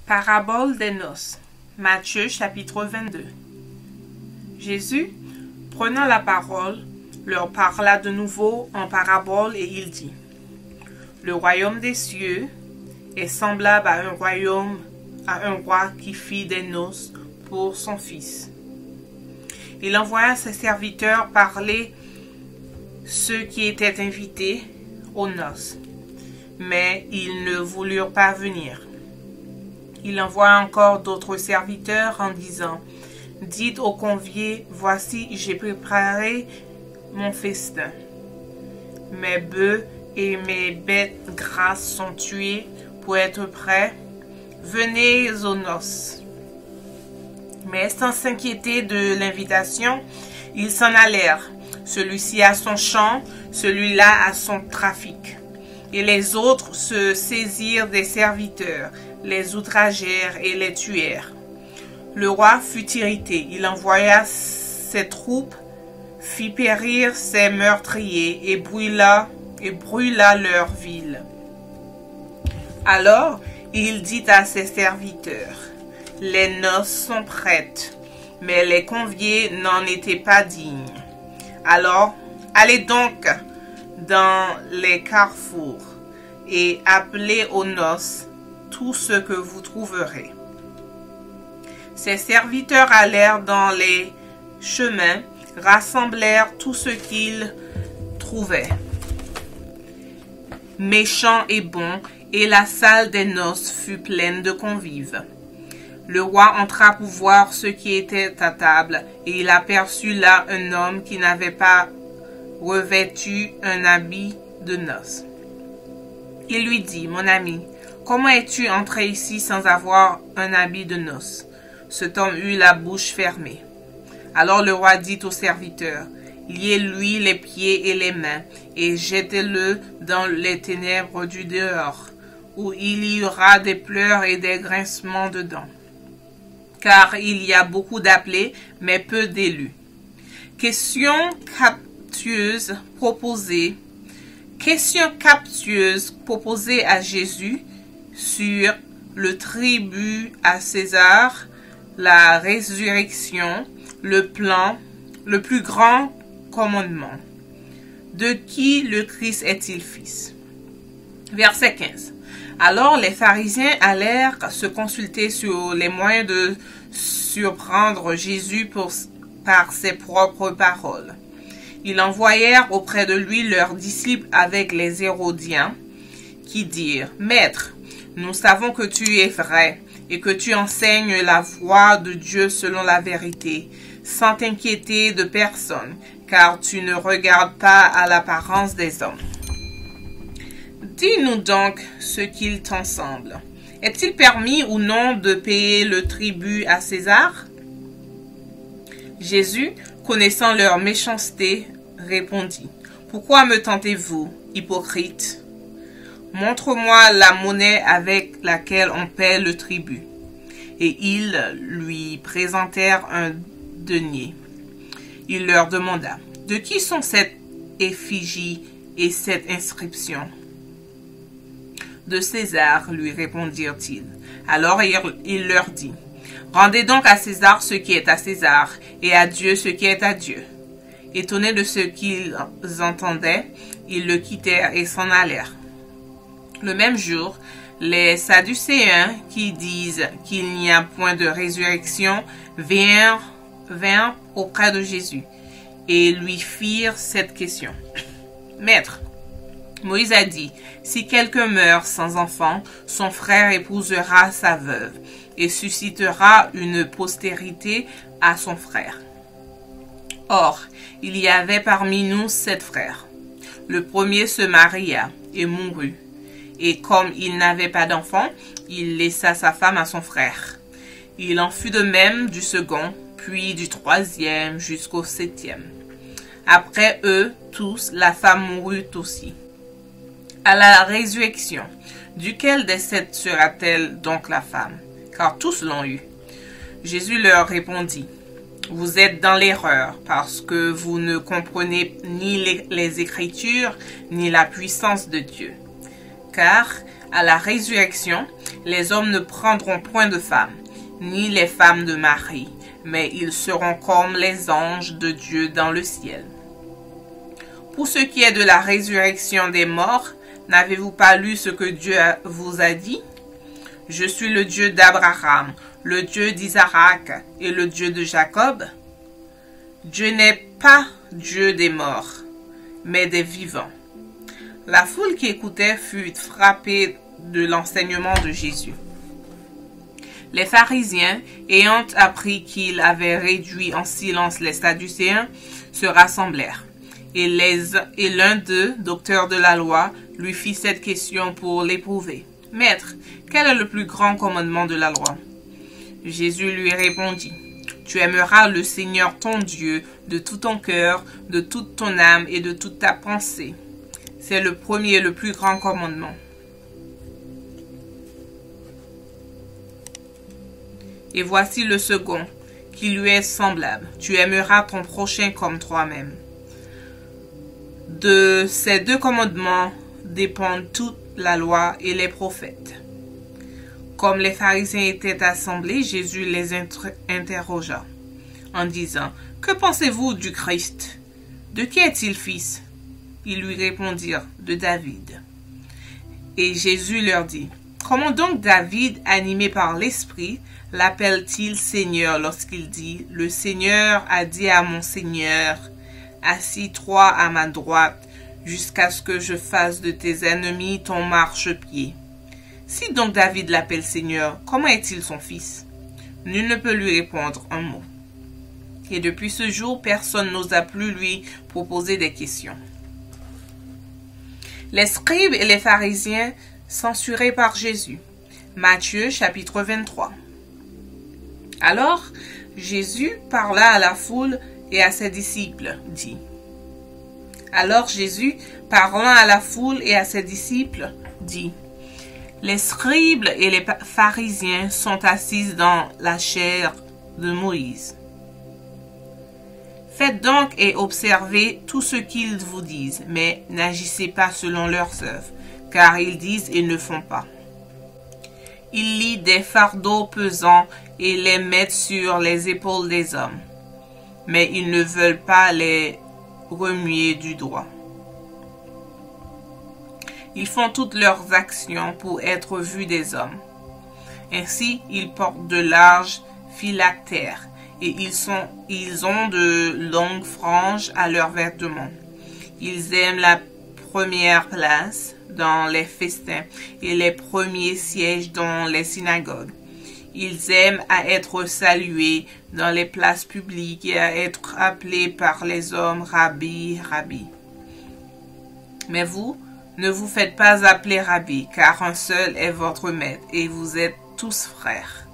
Parabole des noces. Matthieu chapitre 22. Jésus, prenant la parole, leur parla de nouveau en parabole et il dit: Le royaume des cieux est semblable à un roi qui fit des noces pour son fils. Il envoya ses serviteurs parler ceux qui étaient invités aux noces, mais ils ne voulurent pas venir. Il envoie encore d'autres serviteurs en disant: Dites aux conviés, voici, j'ai préparé mon festin. Mes bœufs et mes bêtes grasses sont tués pour être prêts. Venez aux noces. Mais sans s'inquiéter de l'invitation, ils s'en allèrent. Celui-ci à son champ, celui-là à son trafic. Et les autres se saisirent des serviteurs, les outragèrent et les tuèrent. Le roi fut irrité. Il envoya ses troupes, fit périr ses meurtriers et brûla leur ville. Alors il dit à ses serviteurs: Les noces sont prêtes, mais les conviés n'en étaient pas dignes. Alors, allez donc dans les carrefours et appelez aux noces tout ce que vous trouverez. Ses serviteurs allèrent dans les chemins, rassemblèrent tout ce qu'ils trouvaient, méchants et bons, et la salle des noces fut pleine de convives. Le roi entra pour voir ceux qui étaient à table, et il aperçut là un homme qui n'avait pas revêtu un habit de noces. Il lui dit: Mon ami, comment es-tu entré ici sans avoir un habit de noces? Cet homme eut la bouche fermée. Alors le roi dit aux serviteurs: Liez-lui les pieds et les mains, et jetez-le dans les ténèbres du dehors, où il y aura des pleurs et des grincements de dents. Car il y a beaucoup d'appelés, mais peu d'élus. Question captieuse proposée à Jésus sur le tribut à César, la résurrection, le plus grand commandement. De qui le Christ est-il fils? Verset 15. Alors les pharisiens allèrent se consulter sur les moyens de surprendre Jésus par ses propres paroles. Ils envoyèrent auprès de lui leurs disciples avec les Hérodiens, qui dirent: Maître, nous savons que tu es vrai et que tu enseignes la voie de Dieu selon la vérité, sans t'inquiéter de personne, car tu ne regardes pas à l'apparence des hommes. Dis-nous donc ce qu'il t'en semble. Est-il permis ou non de payer le tribut à César? Jésus, connaissant leur méchanceté, répondit: Pourquoi me tentez-vous, hypocrite? Montre-moi la monnaie avec laquelle on paie le tribut. Et ils lui présentèrent un denier. Il leur demanda: De qui sont cette effigie et cette inscription? De César, lui répondirent-ils. Alors il leur dit: Rendez donc à César ce qui est à César, et à Dieu ce qui est à Dieu. Étonnés de ce qu'ils entendaient, ils le quittèrent et s'en allèrent. Le même jour, les Sadducéens, qui disent qu'il n'y a point de résurrection, vinrent auprès de Jésus et lui firent cette question: Maître, Moïse a dit: Si quelqu'un meurt sans enfant, son frère épousera sa veuve et suscitera une postérité à son frère. Or, il y avait parmi nous 7 frères. Le premier se maria et mourut. Et comme il n'avait pas d'enfant, il laissa sa femme à son frère. Il en fut de même du second, puis du troisième jusqu'au 7e. Après eux tous, la femme mourut aussi. À la résurrection, duquel des 7 sera-t-elle donc la femme? Car tous l'ont eue. Jésus leur répondit: Vous êtes dans l'erreur, parce que vous ne comprenez ni les Écritures, ni la puissance de Dieu. Car À la résurrection, les hommes ne prendront point de femmes, ni les femmes de mari, mais ils seront comme les anges de Dieu dans le ciel. Pour ce qui est de la résurrection des morts, n'avez-vous pas lu ce que Dieu vous a dit? Je suis le Dieu d'Abraham, le Dieu d'Isaac et le Dieu de Jacob. Dieu n'est pas Dieu des morts, mais des vivants. La foule qui écoutait fut frappée de l'enseignement de Jésus. Les pharisiens, ayant appris qu'il avait réduit en silence les Sadducéens, se rassemblèrent. Et l'un d'eux, docteur de la loi, lui fit cette question pour l'éprouver. « Maître, quel est le plus grand commandement de la loi ?» Jésus lui répondit. « Tu aimeras le Seigneur ton Dieu de tout ton cœur, de toute ton âme et de toute ta pensée. C'est le premier et le plus grand commandement. Et voici le second, qui lui est semblable. Tu aimeras ton prochain comme toi-même. De ces deux commandements dépendent toute la loi et les prophètes. » Comme les pharisiens étaient assemblés, Jésus les interrogea en disant, « Que pensez-vous du Christ? De qui est-il fils? » Ils lui répondirent, « De David. » Et Jésus leur dit, « Comment donc David, animé par l'Esprit, l'appelle-t-il Seigneur lorsqu'il dit, « Le Seigneur a dit à mon Seigneur, assis-toi à ma droite, jusqu'à ce que je fasse de tes ennemis ton marchepied. » Si donc David l'appelle Seigneur, comment est-il son fils? Nul ne peut lui répondre un mot. Et depuis ce jour, personne n'osa plus lui proposer des questions. Les scribes et les pharisiens censurés par Jésus. Matthieu chapitre 23. Alors, Jésus parla à la foule et à ses disciples, dit. Les scribes et les pharisiens sont assis dans la chaire de Moïse. Faites donc et observez tout ce qu'ils vous disent, mais n'agissez pas selon leurs œuvres, car ils disent et ne font pas. Ils lient des fardeaux pesants et les mettent sur les épaules des hommes, mais ils ne veulent pas les remuer du doigt. Ils font toutes leurs actions pour être vus des hommes. Ainsi, ils portent de larges phylactères et ils ont de longues franges à leurs vêtements. Ils aiment la première place dans les festins et les premiers sièges dans les synagogues. Ils aiment à être salués dans les places publiques et à être appelés par les hommes Rabbi, Rabbi. Mais vous, ne vous faites pas appeler Rabbi, car un seul est votre maître, et vous êtes tous frères.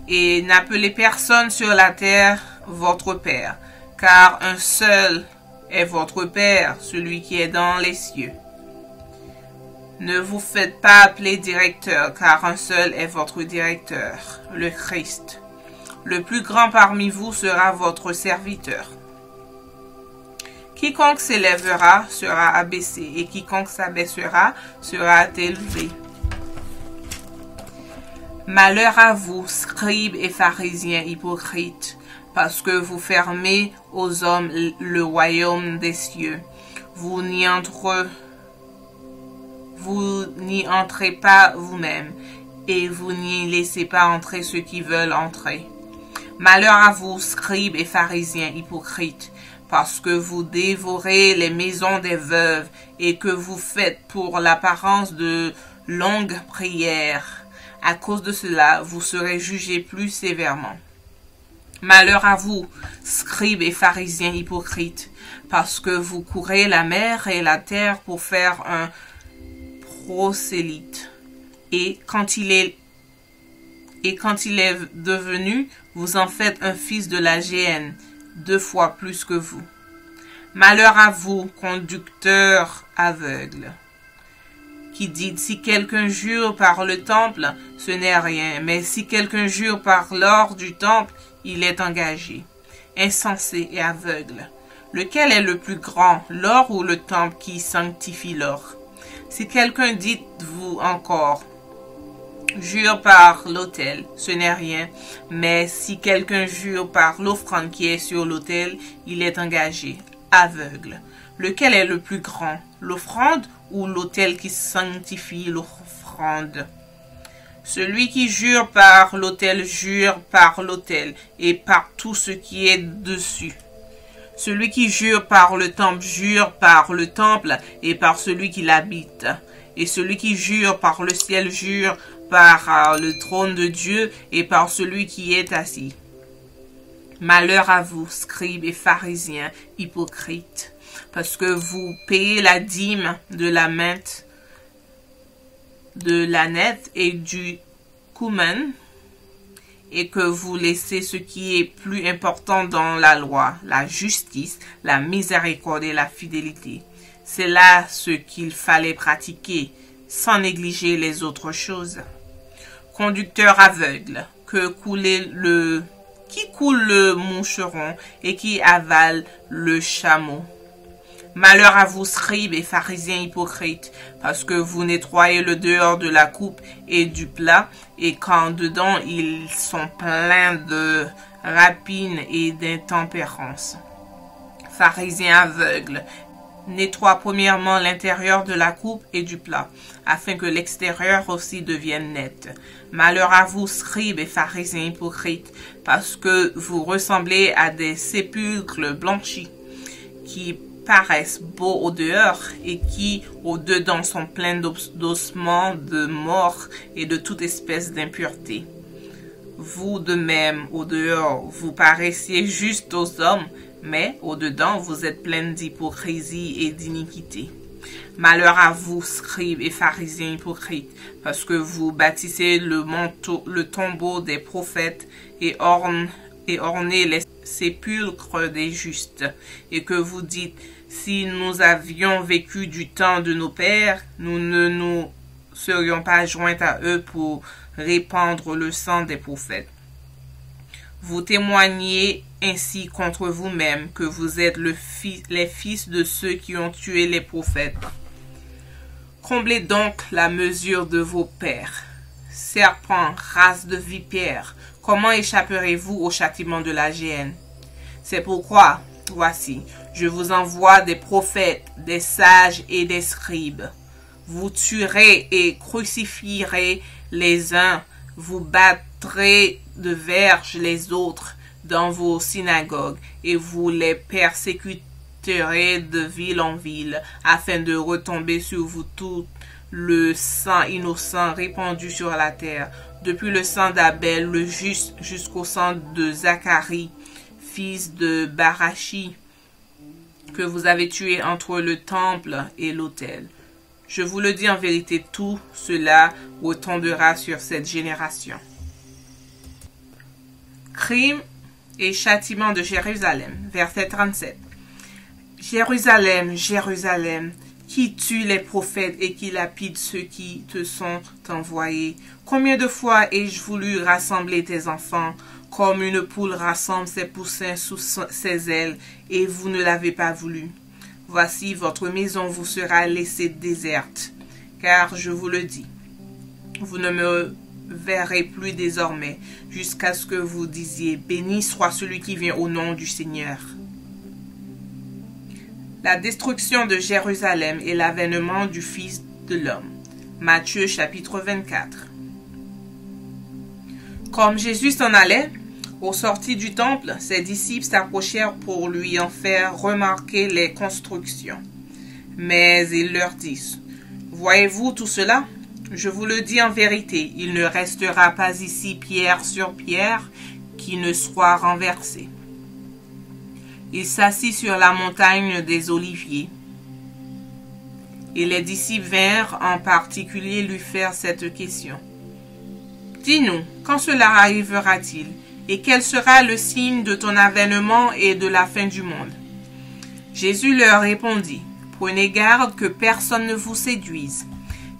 Et n'appelez personne sur la terre votre Père, car un seul est votre Père, celui qui est dans les cieux. Ne vous faites pas appeler directeur, car un seul est votre directeur, le Christ. Le plus grand parmi vous sera votre serviteur. Quiconque s'élèvera sera abaissé, et quiconque s'abaissera sera élevé. Malheur à vous, scribes et pharisiens hypocrites, parce que vous fermez aux hommes le royaume des cieux. Vous n'y entrez pas vous-même, et vous n'y laissez pas entrer ceux qui veulent entrer. Malheur à vous, scribes et pharisiens hypocrites, parce que vous dévorez les maisons des veuves et que vous faites pour l'apparence de longues prières. À cause de cela, vous serez jugés plus sévèrement. Malheur à vous, scribes et pharisiens hypocrites, parce que vous courez la mer et la terre pour faire un prosélyte. Et quand il est devenu, vous en faites un fils de la géhenne, 2 fois plus que vous. Malheur à vous, conducteurs aveugles, qui dites, si quelqu'un jure par le temple, ce n'est rien, mais si quelqu'un jure par l'or du temple, il est engagé. Insensé et aveugle. Lequel est le plus grand, l'or ou le temple qui sanctifie l'or? Si quelqu'un dit vous encore, jure par l'autel, ce n'est rien, mais si quelqu'un jure par l'offrande qui est sur l'autel, il est engagé, aveugle. Lequel est le plus grand, l'offrande ou l'autel qui sanctifie l'offrande? Celui qui jure par l'autel jure par l'autel et par tout ce qui est dessus. Celui qui jure par le temple jure par le temple et par celui qui l'habite. Et celui qui jure par le ciel jure par le trône de Dieu et par celui qui est assis. Malheur à vous, scribes et pharisiens, hypocrites, parce que vous payez la dîme de la menthe, de l'âneth et du cumin, et que vous laissez ce qui est plus important dans la loi, la justice, la miséricorde et la fidélité. C'est là ce qu'il fallait pratiquer, sans négliger les autres choses. Conducteur aveugle, qui coule le moucheron et qui avale le chameau. Malheur à vous, scribes et pharisiens hypocrites, parce que vous nettoyez le dehors de la coupe et du plat, et quand dedans ils sont pleins de rapines et d'intempérance. Pharisiens aveugles, nettoie premièrement l'intérieur de la coupe et du plat, afin que l'extérieur aussi devienne net. Malheur à vous, scribes et pharisiens hypocrites, parce que vous ressemblez à des sépulcres blanchis, qui paraissent beaux au dehors et qui au dedans sont pleins d'ossements, de morts et de toute espèce d'impureté. Vous de même au dehors vous paraissiez juste aux hommes, mais au dedans vous êtes pleins d'hypocrisie et d'iniquité. Malheur à vous, scribes et pharisiens hypocrites, parce que vous bâtissez le tombeau des prophètes et ornez les sépulcres des justes, et que vous dites, si nous avions vécu du temps de nos pères, nous ne nous serions pas joints à eux pour répandre le sang des prophètes. Vous témoignez ainsi contre vous-même que vous êtes les fils de ceux qui ont tué les prophètes. Comblez donc la mesure de vos pères. Serpents, race de vipères, comment échapperez-vous au châtiment de la géhenne? C'est pourquoi, voici, je vous envoie des prophètes, des sages et des scribes. Vous tuerez et crucifierez les uns, vous battrez de verges les autres dans vos synagogues, et vous les persécuterez de ville en ville, afin de retomber sur vous tout le sang innocent répandu sur la terre, depuis le sang d'Abel le juste jusqu'au sang de Zacharie, fils de Barachi, que vous avez tué entre le temple et l'autel. Je vous le dis en vérité, tout cela retombera sur cette génération. Crime et châtiment de Jérusalem, verset 37. Jérusalem, Jérusalem, qui tue les prophètes et qui lapide ceux qui te sont envoyés. Combien de fois ai-je voulu rassembler tes enfants, comme une poule rassemble ses poussins sous ses ailes, et vous ne l'avez pas voulu. Voici, votre maison vous sera laissée déserte, car je vous le dis, vous ne me verrez plus désormais, jusqu'à ce que vous disiez, béni soit celui qui vient au nom du Seigneur. La destruction de Jérusalem et l'avènement du Fils de l'homme. Matthieu chapitre 24. Comme Jésus s'en allait, au sortir du temple, ses disciples s'approchèrent pour lui en faire remarquer les constructions. Mais il leur dit, « Voyez-vous tout cela? Je vous le dis en vérité, il ne restera pas ici pierre sur pierre qui ne soit renversée. » Il s'assit sur la montagne des Oliviers. Et les disciples vinrent en particulier lui faire cette question. « Dis-nous, quand cela arrivera-t-il? Et quel sera le signe de ton avènement et de la fin du monde? » Jésus leur répondit, « Prenez garde que personne ne vous séduise,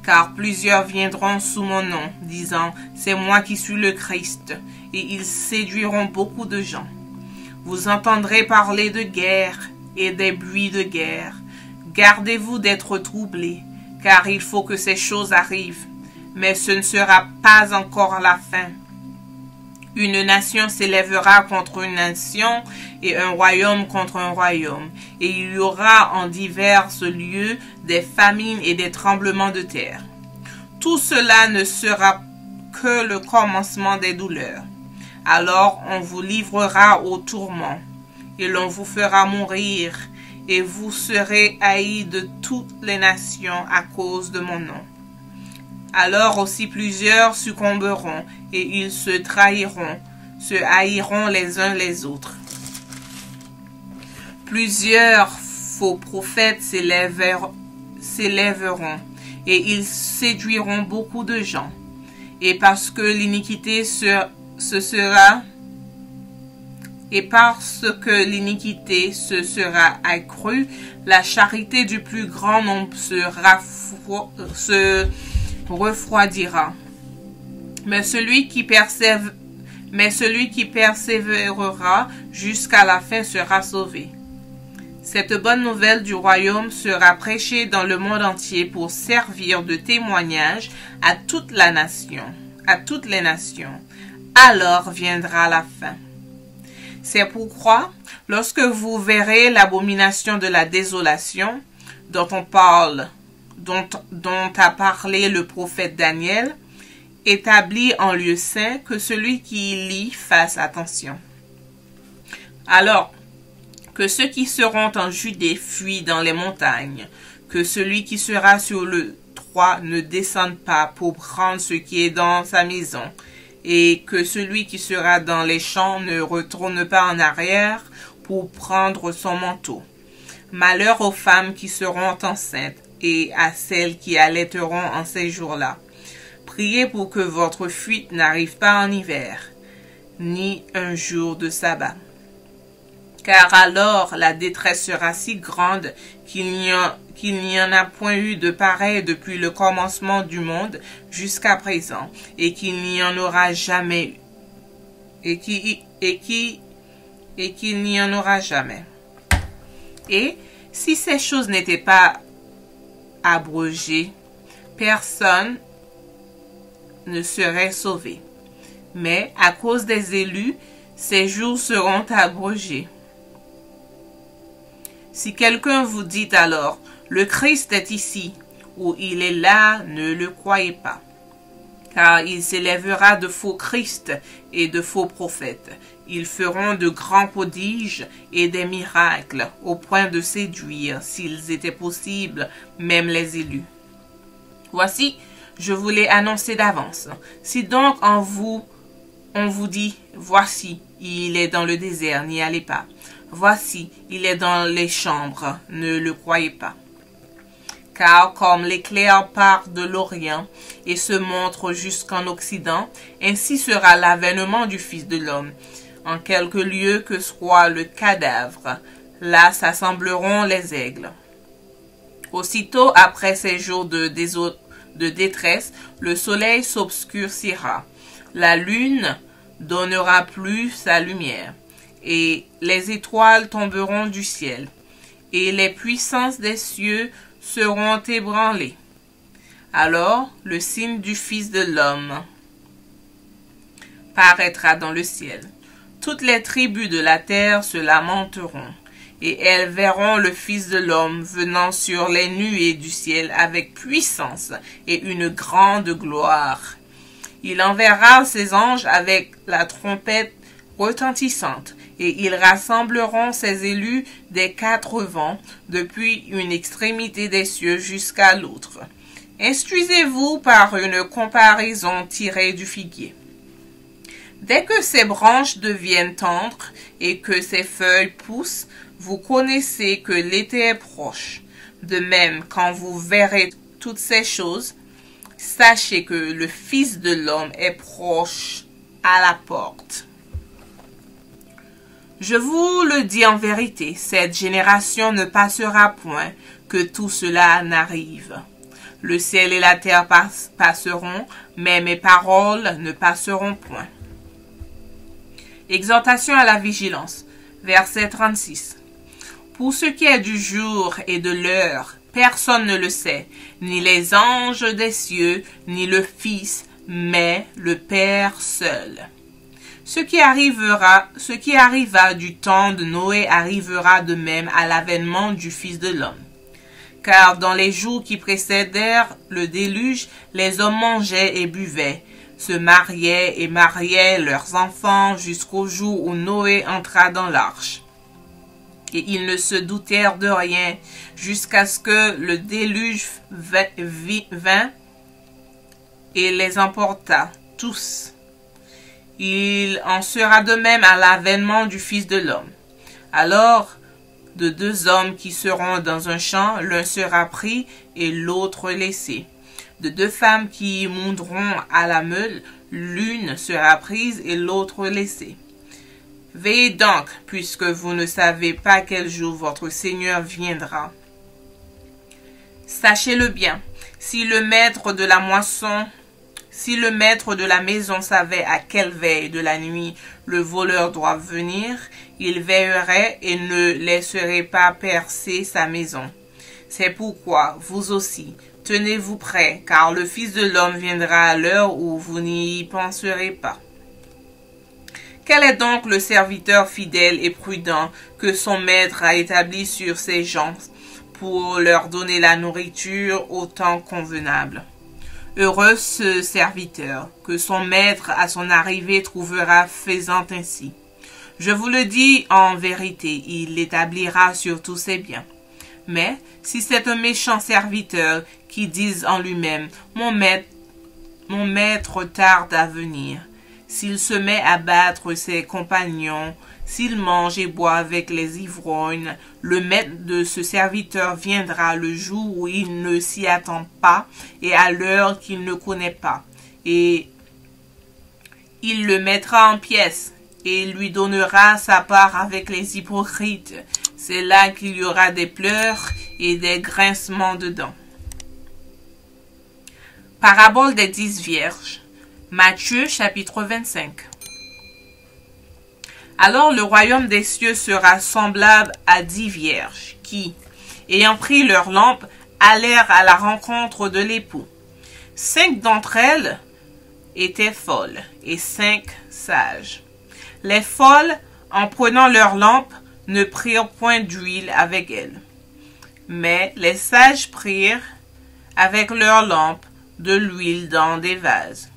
car plusieurs viendront sous mon nom, disant, « C'est moi qui suis le Christ, » et ils séduiront beaucoup de gens. Vous entendrez parler de guerre et des bruits de guerre. Gardez-vous d'être troublés, car il faut que ces choses arrivent, mais ce ne sera pas encore la fin. Une nation s'élèvera contre une nation et un royaume contre un royaume, et il y aura en divers lieux des famines et des tremblements de terre. Tout cela ne sera que le commencement des douleurs. Alors on vous livrera au tourment, et l'on vous fera mourir, et vous serez haïs de toutes les nations à cause de mon nom. Alors aussi plusieurs succomberont, et ils se trahiront, se haïront les uns les autres. Plusieurs faux prophètes s'élèveront, et ils séduiront beaucoup de gens. Et parce que l'iniquité se sera accrue, la charité du plus grand nombre se refroidira. Mais celui qui persévérera jusqu'à la fin sera sauvé. Cette bonne nouvelle du royaume sera prêchée dans le monde entier pour servir de témoignage à toutes les nations. Alors viendra la fin. C'est pourquoi, lorsque vous verrez l'abomination de la désolation dont a parlé le prophète Daniel, établi en lieu saint, que celui qui lit fasse attention. Alors, que ceux qui seront en Judée fuient dans les montagnes, que celui qui sera sur le toit ne descende pas pour prendre ce qui est dans sa maison, et que celui qui sera dans les champs ne retourne pas en arrière pour prendre son manteau. Malheur aux femmes qui seront enceintes et à celles qui allaiteront en ces jours-là. Priez pour que votre fuite n'arrive pas en hiver, ni un jour de sabbat. Car alors la détresse sera si grande qu'il n'y en a point eu de pareil depuis le commencement du monde jusqu'à présent, et qu'il n'y en aura jamais, et qu'il n'y en aura jamais. Et si ces choses n'étaient pas abrogées, personne ne serait sauvé. Mais à cause des élus, ces jours seront abrogés. Si quelqu'un vous dit alors, le Christ est ici, ou il est là, ne le croyez pas. Car il s'élèvera de faux Christ et de faux prophètes. Ils feront de grands prodiges et des miracles, au point de séduire, s'ils étaient possibles, même les élus. Voici, je vous l'ai annoncé d'avance. Si donc on vous dit, voici, il est dans le désert, n'y allez pas. Voici, il est dans les chambres, ne le croyez pas. Car comme l'éclair part de l'Orient et se montre jusqu'en Occident, ainsi sera l'avènement du Fils de l'homme. En quelque lieu que soit le cadavre, là s'assembleront les aigles. Aussitôt après ces jours de détresse, le soleil s'obscurcira, la lune donnera plus sa lumière, et les étoiles tomberont du ciel, et les puissances des cieux seront ébranlées. Alors le signe du Fils de l'homme paraîtra dans le ciel. Toutes les tribus de la terre se lamenteront, et elles verront le Fils de l'homme venant sur les nuées du ciel avec puissance et une grande gloire. Il enverra ses anges avec la trompette retentissante, et ils rassembleront ses élus des quatre vents, depuis une extrémité des cieux jusqu'à l'autre. Instruisez-vous par une comparaison tirée du figuier. Dès que ses branches deviennent tendres et que ses feuilles poussent, vous connaissez que l'été est proche. De même, quand vous verrez toutes ces choses, sachez que le Fils de l'homme est proche à la porte. Je vous le dis en vérité, cette génération ne passera point que tout cela n'arrive. Le ciel et la terre passeront, mais mes paroles ne passeront point. Exhortation à la vigilance. Verset 36. Pour ce qui est du jour et de l'heure, Personne ne le sait, ni les anges des cieux, ni le Fils, mais le Père seul. Ce qui arriva du temps de Noé arrivera de même à l'avènement du Fils de l'homme. Car dans les jours qui précédèrent le déluge, les hommes mangeaient et buvaient, se mariaient et mariaient leurs enfants jusqu'au jour où Noé entra dans l'arche. Et ils ne se doutèrent de rien jusqu'à ce que le déluge vint et les emporta tous. Il en sera de même à l'avènement du Fils de l'homme. Alors, de deux hommes qui seront dans un champ, l'un sera pris et l'autre laissé. De deux femmes qui monteront à la meule, l'une sera prise et l'autre laissée. Veillez donc, puisque vous ne savez pas quel jour votre Seigneur viendra. Sachez-le bien, si le maître de la maison savait à quelle veille de la nuit le voleur doit venir, il veillerait et ne laisserait pas percer sa maison. C'est pourquoi, vous aussi, tenez-vous prêts, car le Fils de l'homme viendra à l'heure où vous n'y penserez pas. Quel est donc le serviteur fidèle et prudent que son maître a établi sur ses gens pour leur donner la nourriture au temps convenable? Heureux ce serviteur que son maître à son arrivée trouvera faisant ainsi. Je vous le dis en vérité, il l'établira sur tous ses biens. Mais si c'est un méchant serviteur qui dise en lui-même, mon maître tarde à venir, s'il se met à battre ses compagnons, s'il mange et boit avec les ivrognes, le maître de ce serviteur viendra le jour où il ne s'y attend pas et à l'heure qu'il ne connaît pas. Et il le mettra en pièces et lui donnera sa part avec les hypocrites. C'est là qu'il y aura des pleurs et des grincements de dents. Parabole des 10 vierges. Matthieu chapitre 25. Alors le royaume des cieux sera semblable à 10 vierges qui, ayant pris leurs lampes, allèrent à la rencontre de l'époux. 5 d'entre elles étaient folles et 5 sages. Les folles, en prenant leurs lampes, ne prirent point d'huile avec elles. Mais les sages prirent, avec leurs lampes, de l'huile dans des vases.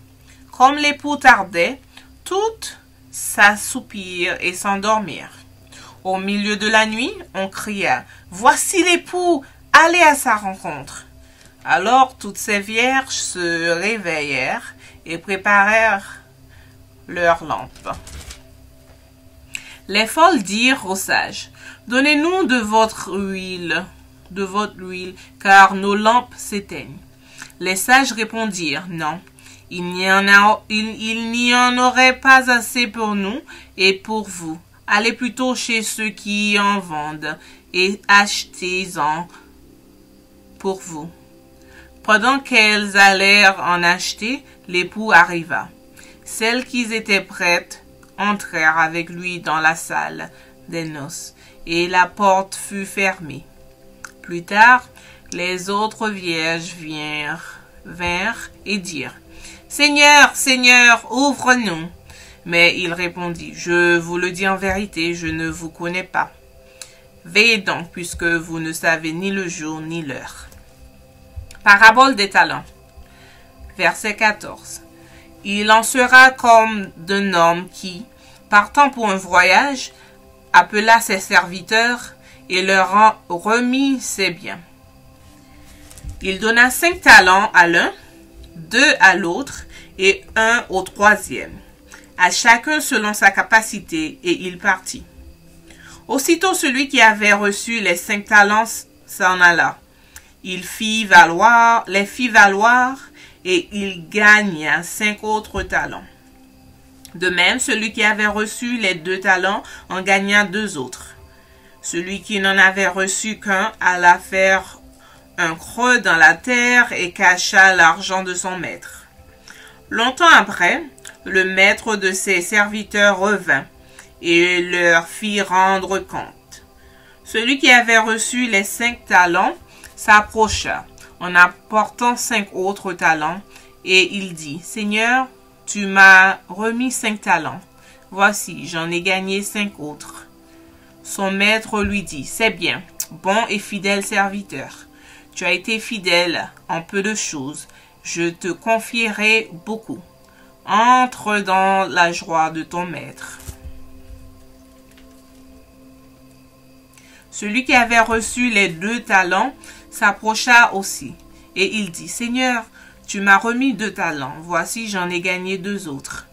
Comme l'époux tardait, toutes s'assoupirent et s'endormirent. Au milieu de la nuit, on cria, « Voici l'époux, allez à sa rencontre !» Alors toutes ces vierges se réveillèrent et préparèrent leurs lampes. Les folles dirent aux sages, « Donnez-nous de votre huile, car nos lampes s'éteignent. » Les sages répondirent, « Non, il n'y en aurait pas assez pour nous et pour vous. Allez plutôt chez ceux qui en vendent et achetez-en pour vous. » Pendant qu'elles allèrent en acheter, l'époux arriva. Celles qui étaient prêtes entrèrent avec lui dans la salle des noces, et la porte fut fermée. Plus tard, les autres vierges vinrent et dirent, « Seigneur, Seigneur, ouvre-nous. » Mais il répondit, « Je vous le dis en vérité, je ne vous connais pas. Veillez donc, puisque vous ne savez ni le jour ni l'heure. » Parabole des talents. Verset 14. Il en sera comme d'un homme qui, partant pour un voyage, appela ses serviteurs et leur remit ses biens. Il donna 5 talents à l'un, 2 à l'autre et 1 au troisième, à chacun selon sa capacité, et il partit. Aussitôt celui qui avait reçu les 5 talents s'en alla. Il les fit valoir et il gagna 5 autres talents. De même, celui qui avait reçu les 2 talents en gagna 2 autres. Celui qui n'en avait reçu qu'un alla faire un creux dans la terre et cacha l'argent de son maître. Longtemps après, le maître de ses serviteurs revint et leur fit rendre compte. Celui qui avait reçu les 5 talents s'approcha en apportant 5 autres talents, et il dit, Seigneur, tu m'as remis 5 talents. Voici, j'en ai gagné 5 autres. Son maître lui dit, c'est bien, bon et fidèle serviteur. Tu as été fidèle en peu de choses, je te confierai beaucoup. Entre dans la joie de ton maître. Celui qui avait reçu les 2 talents s'approcha aussi, et il dit, Seigneur, tu m'as remis 2 talents, voici j'en ai gagné 2 autres.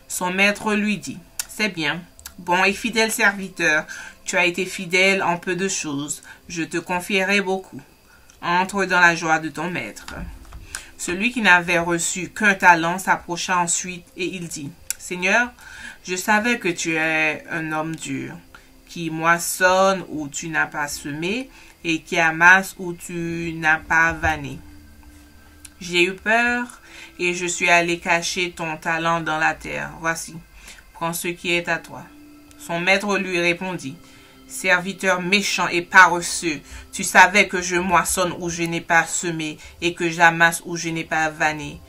Son maître lui dit, c'est bien, bon et fidèle serviteur, tu as été fidèle en peu de choses, je te confierai beaucoup. Entre dans la joie de ton maître. Celui qui n'avait reçu qu'un talent s'approcha ensuite et il dit, Seigneur, je savais que tu es un homme dur, qui moissonne où tu n'as pas semé et qui amasse où tu n'as pas vanné. J'ai eu peur et je suis allé cacher ton talent dans la terre. Voici, prends ce qui est à toi. Son maître lui répondit, Serviteur méchant et paresseux, tu savais que je moissonne où je n'ai pas semé et que j'amasse où je n'ai pas vanné.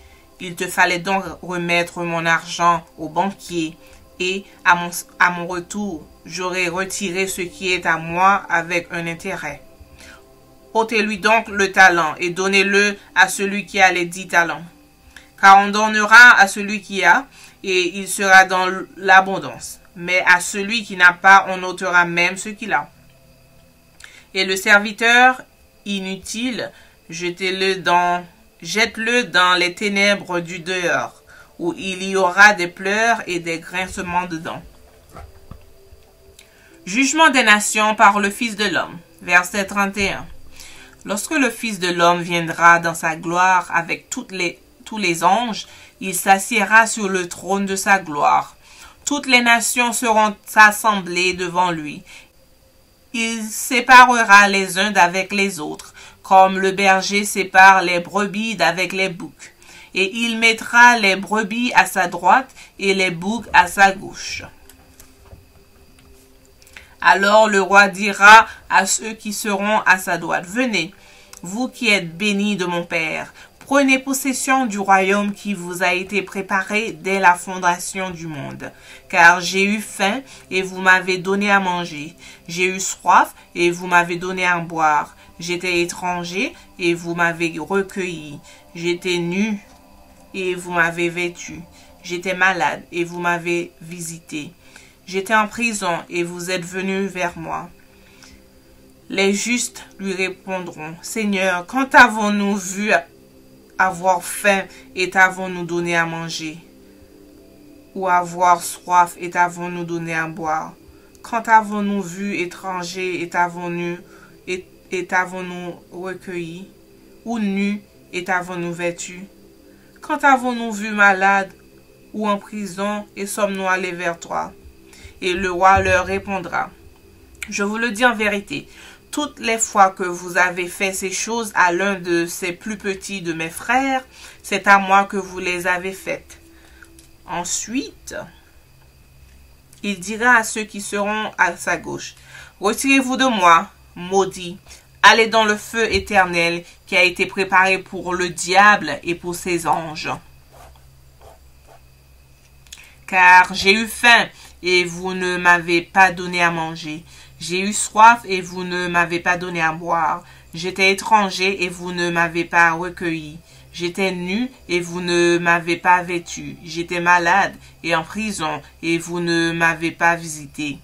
Il te fallait donc remettre mon argent au banquier et à mon retour, j'aurai retiré ce qui est à moi avec un intérêt. Ôtez-lui donc le talent et donnez-le à celui qui a les 10 talents. Car on donnera à celui qui a et il sera dans l'abondance. Mais à celui qui n'a pas, on ôtera même ce qu'il a. Et le serviteur inutile, jette-le dans les ténèbres du dehors, où il y aura des pleurs et des grincements de dents. Jugement des nations par le Fils de l'homme. Verset 31. Lorsque le Fils de l'homme viendra dans sa gloire avec tous les anges, il s'assiera sur le trône de sa gloire. Toutes les nations seront assemblées devant lui. Il séparera les uns d'avec les autres, comme le berger sépare les brebis d'avec les boucs. Et il mettra les brebis à sa droite et les boucs à sa gauche. Alors le roi dira à ceux qui seront à sa droite, venez, vous qui êtes bénis de mon Père, prenez possession du royaume qui vous a été préparé dès la fondation du monde. Car j'ai eu faim et vous m'avez donné à manger. J'ai eu soif et vous m'avez donné à boire. J'étais étranger et vous m'avez recueilli. J'étais nu et vous m'avez vêtu. J'étais malade et vous m'avez visité. J'étais en prison et vous êtes venus vers moi. Les justes lui répondront, Seigneur, quand avons-nous vu avoir faim et t'avons-nous donné à manger? Ou avoir soif et t'avons-nous donné à boire? Quand avons-nous vu étranger et t'avons-nous recueilli? Ou nu et t'avons-nous vêtu? Quand avons-nous vu malade ou en prison et sommes-nous allés vers toi? Et le roi leur répondra, je vous le dis en vérité, toutes les fois que vous avez fait ces choses à l'un de ces plus petits de mes frères, c'est à moi que vous les avez faites. Ensuite, il dira à ceux qui seront à sa gauche, retirez-vous de moi, maudits, allez dans le feu éternel qui a été préparé pour le diable et pour ses anges. Car j'ai eu faim et vous ne m'avez pas donné à manger. J'ai eu soif et vous ne m'avez pas donné à boire. J'étais étranger et vous ne m'avez pas recueilli. J'étais nu et vous ne m'avez pas vêtu. J'étais malade et en prison et vous ne m'avez pas visité.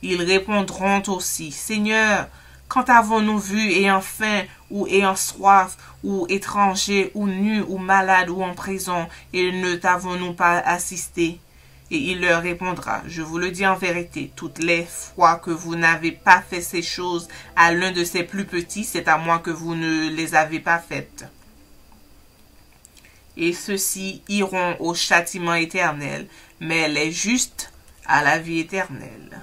Ils répondront aussi, Seigneur, quand avons-nous vu ayant faim ou ayant soif ou étranger ou nu ou malade ou en prison et ne t'avons-nous pas assisté? Et il leur répondra, je vous le dis en vérité, toutes les fois que vous n'avez pas fait ces choses à l'un de ces plus petits, c'est à moi que vous ne les avez pas faites. Et ceux-ci iront au châtiment éternel, mais les justes à la vie éternelle.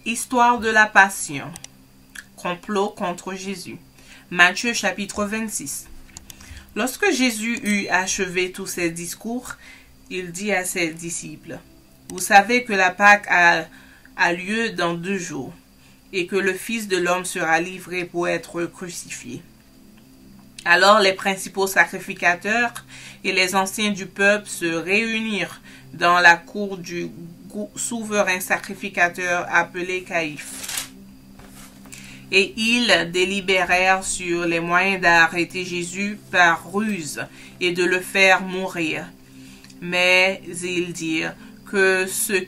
Histoire de la Passion. Complot contre Jésus. Matthieu chapitre 26. Lorsque Jésus eut achevé tous ses discours, il dit à ses disciples, Vous savez que la Pâque a lieu dans 2 jours, et que le Fils de l'homme sera livré pour être crucifié. » Alors les principaux sacrificateurs et les anciens du peuple se réunirent dans la cour du souverain sacrificateur appelé Caïphe. Et ils délibérèrent sur les moyens d'arrêter Jésus par ruse et de le faire mourir. Mais ils dirent que ce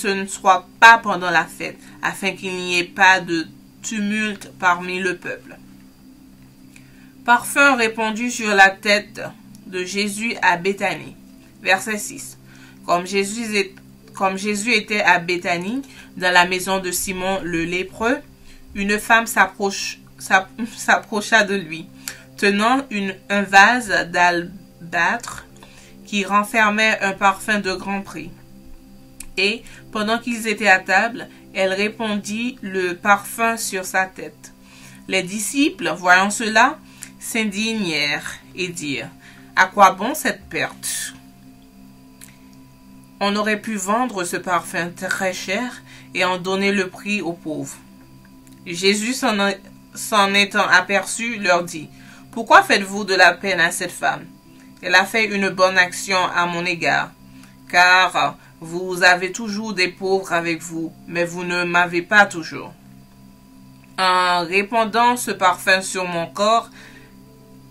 ne soit pas pendant la fête, afin qu'il n'y ait pas de tumulte parmi le peuple. Parfum répandu sur la tête de Jésus à Béthanie. Verset 6. Comme Jésus était à Béthanie, dans la maison de Simon le lépreux, une femme s'approcha de lui, tenant un vase d'albâtre qui renfermait un parfum de grand prix. Et, pendant qu'ils étaient à table, elle répandit le parfum sur sa tête. Les disciples, voyant cela, s'indignèrent et dirent: « À quoi bon cette perte? On aurait pu vendre ce parfum très cher et en donner le prix aux pauvres. » Jésus, s'en étant aperçu, leur dit: « Pourquoi faites-vous de la peine à cette femme? Elle a fait une bonne action à mon égard, car vous avez toujours des pauvres avec vous, mais vous ne m'avez pas toujours. En répandant ce parfum sur mon corps,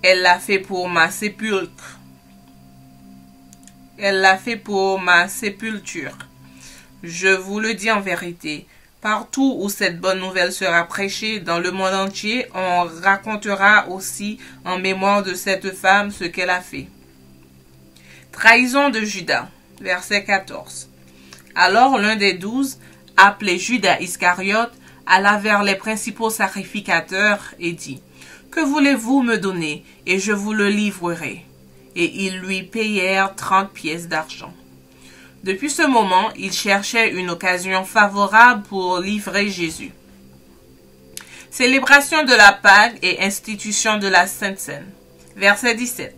elle l'a fait pour ma sépulture. Je vous le dis en vérité, partout où cette bonne nouvelle sera prêchée dans le monde entier, on racontera aussi en mémoire de cette femme ce qu'elle a fait. » Trahison de Judas, verset 14. Alors l'un des 12, appelé Judas Iscariote, alla vers les principaux sacrificateurs et dit: « Que voulez-vous me donner, et je vous le livrerai. » Et ils lui payèrent 30 pièces d'argent. Depuis ce moment, il cherchait une occasion favorable pour livrer Jésus. Célébration de la Pâque et institution de la Sainte Seine. Verset 17.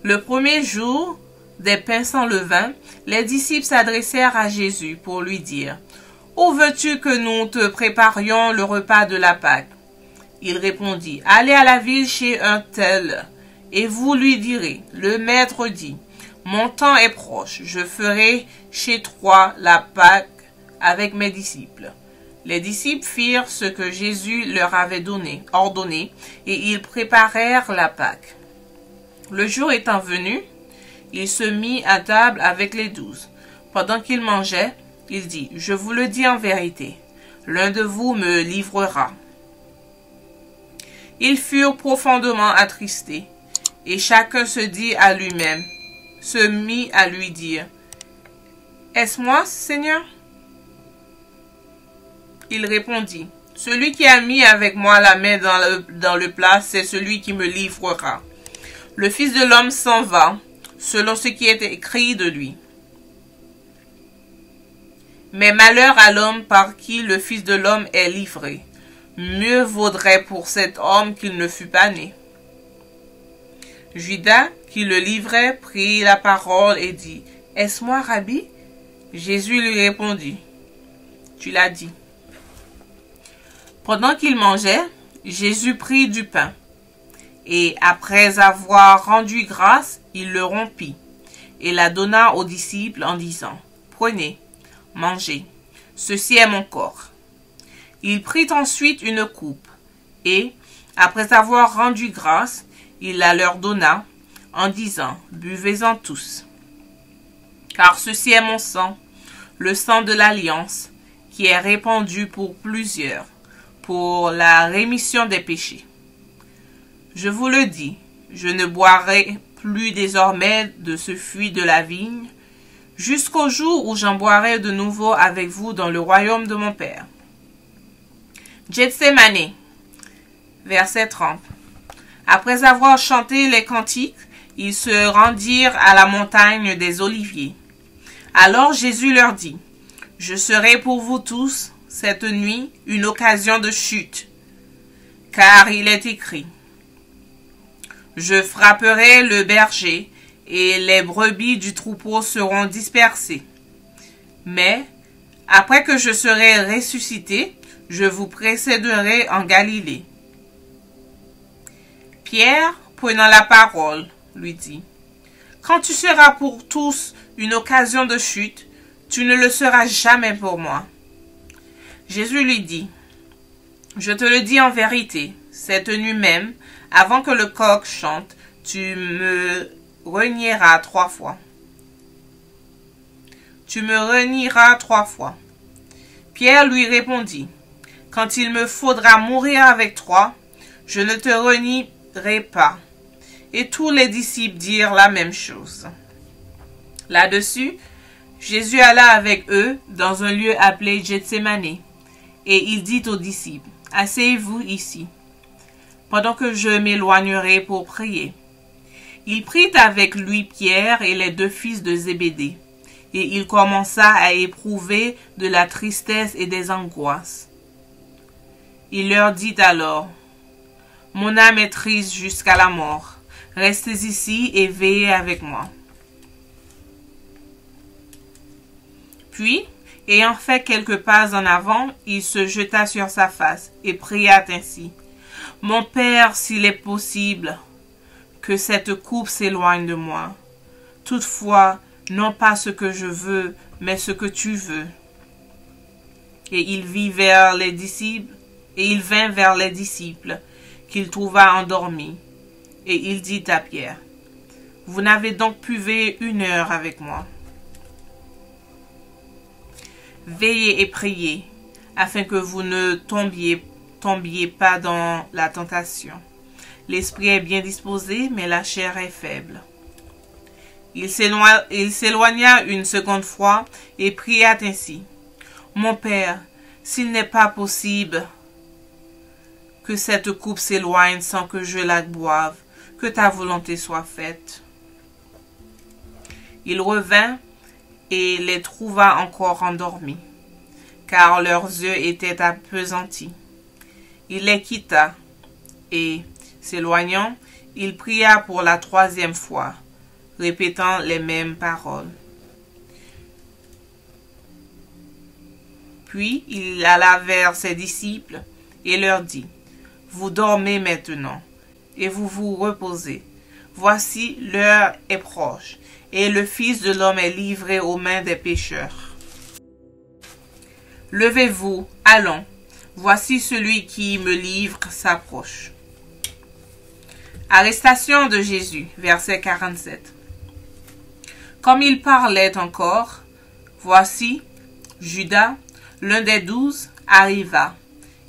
Le premier jour des pains sans levain, les disciples s'adressèrent à Jésus pour lui dire: « Où veux-tu que nous te préparions le repas de la Pâque? » Il répondit: « Allez à la ville chez un tel, et vous lui direz: le maître dit, mon temps est proche, je ferai chez toi la Pâque avec mes disciples. » Les disciples firent ce que Jésus leur avait ordonné, et ils préparèrent la Pâque. Le jour étant venu, il se mit à table avec les 12. Pendant qu'il mangeait, il dit: « Je vous le dis en vérité, l'un de vous me livrera. » Ils furent profondément attristés, et chacun se mit à lui dire: « Est-ce moi, Seigneur? » Il répondit: « Celui qui a mis avec moi la main dans le plat, c'est celui qui me livrera. Le Fils de l'homme s'en va, selon ce qui est écrit de lui. Mais malheur à l'homme par qui le Fils de l'homme est livré. Mieux vaudrait pour cet homme qu'il ne fût pas né. » Judas, qui le livrait, prit la parole et dit: « Est-ce moi, Rabbi? » Jésus lui répondit: « Tu l'as dit. » Pendant qu'il mangeait, Jésus prit du pain, et après avoir rendu grâce, il le rompit, et la donna aux disciples en disant: « Prenez, mangez, ceci est mon corps. » Il prit ensuite une coupe, et, après avoir rendu grâce, il la leur donna, en disant: « Buvez-en tous. Car ceci est mon sang, le sang de l'alliance, qui est répandu pour plusieurs, pour la rémission des péchés. Je vous le dis, je ne boirai plus désormais de ce fruit de la vigne, jusqu'au jour où j'en boirai de nouveau avec vous dans le royaume de mon Père. » Gethsémane, verset 30. Après avoir chanté les cantiques, ils se rendirent à la montagne des Oliviers. Alors Jésus leur dit: « Je serai pour vous tous, cette nuit, une occasion de chute, car il est écrit: je frapperai le berger, et les brebis du troupeau seront dispersées. Mais, après que je serai ressuscité, je vous précéderai en Galilée. » Pierre, prenant la parole, lui dit, « Quand tu seras pour tous une occasion de chute, tu ne le seras jamais pour moi. » Jésus lui dit, « Je te le dis en vérité, cette nuit même, avant que le coq chante, tu me renieras 3 fois. Tu me renieras 3 fois. » Pierre lui répondit, « Quand il me faudra mourir avec toi, je ne te renierai pas. » Et tous les disciples dirent la même chose. Là-dessus, Jésus alla avec eux dans un lieu appelé Gethsémani, et il dit aux disciples, « Asseyez-vous ici, pendant que je m'éloignerai pour prier. » Il prit avec lui Pierre et les 2 fils de Zébédée, et il commença à éprouver de la tristesse et des angoisses. Il leur dit alors, « Mon âme est triste jusqu'à la mort. Restez ici et veillez avec moi. » Puis, ayant fait quelques pas en avant, il se jeta sur sa face et pria ainsi. « Mon Père, s'il est possible, que cette coupe s'éloigne de moi. Toutefois, non pas ce que je veux, mais ce que tu veux. » Et il vint vers les disciples, qu'il trouva endormis. Et il dit à Pierre, « Vous n'avez donc pu veiller 1 heure avec moi. Veillez et priez, afin que vous ne tombiez pas dans la tentation. L'esprit est bien disposé, mais la chair est faible. » Il s'éloigna une seconde fois et pria ainsi. « Mon Père, s'il n'est pas possible que cette coupe s'éloigne sans que je la boive, que ta volonté soit faite. » Il revint et les trouva encore endormis, car leurs yeux étaient appesantis. Il les quitta et, s'éloignant, il pria pour la 3e fois, répétant les mêmes paroles. Puis il alla vers ses disciples et leur dit, « Vous dormez maintenant, et vous vous reposez. Voici, l'heure est proche, et le Fils de l'homme est livré aux mains des pécheurs. Levez-vous, allons, voici celui qui me livre s'approche. » Arrestation de Jésus, verset 47. Comme il parlait encore, voici, Judas, l'un des 12, arriva,